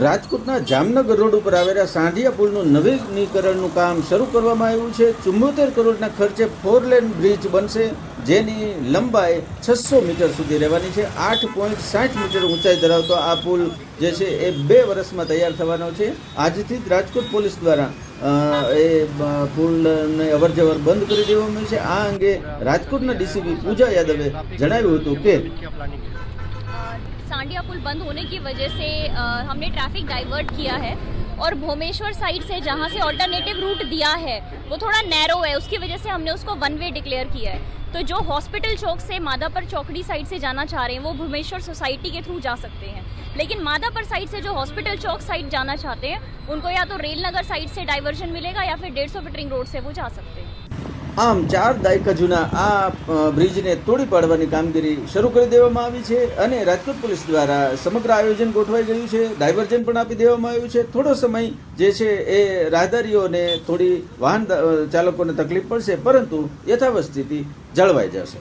રાજકોટના જામનગર રોડ ઉપર આવેલા સાંઢિયા પુલનું નવીનીકરણનું કામ શરૂ કરવામાં આવ્યું છે। 74 કરોડના ખર્ચે 4 લેન બ્રિજ બનશે, જેની લંબાઈ 600 મીટર સુધી રહેવાની છે। 8.60 મીટર ઊંચાઈ ધરાવતો આ પુલ જે છે એ 2 વર્ષમાં તૈયાર થવાનો છે। આજથી જ રાજકોટ પોલીસ દ્વારા એ પુલને અવરજવર બંધ કરી દેવામાં આવી છે। આ અંગે રાજકોટના ડીસીપી પૂજા યાદવે જણાવ્યું હતું કે सांडिया पुल बंद होने की वजह से हमने ट्रैफिक डाइवर्ट किया है और भोमेश्वर साइड से जहाँ से ऑल्टरनेटिव रूट दिया है वो थोड़ा नैरो है, उसकी वजह से हमने उसको वन वे डिक्लेयर किया है। तो जो हॉस्पिटल चौक से मादापर चौकड़ी साइड से जाना चाह रहे हैं वो भुवनेश्वर सोसाइटी के थ्रू जा सकते हैं, लेकिन मादापर साइड से जो हॉस्पिटल चौक साइड जाना चाहते हैं उनको या तो रेलनगर साइड से डाइवर्जन मिलेगा या फिर 150 फीट रिंग रोड से वो जा सकते हैं। આમ 4 દાયકા જૂના આ બ્રિજને તોડી પાડવાની કામગીરી શરૂ કરી દેવામાં આવી છે અને રાજકોટ પોલીસ દ્વારા સમગ્ર આયોજન ગોઠવાઈ ગયું છે। ડાયવર્જન પણ આપી દેવામાં આવ્યું છે। થોડો સમય જે છે એ રાહદારીઓને થોડી વાહન ચાલકોને તકલીફ પડશે, પરંતુ યથાવત સ્થિતિ જળવાઈ જશે।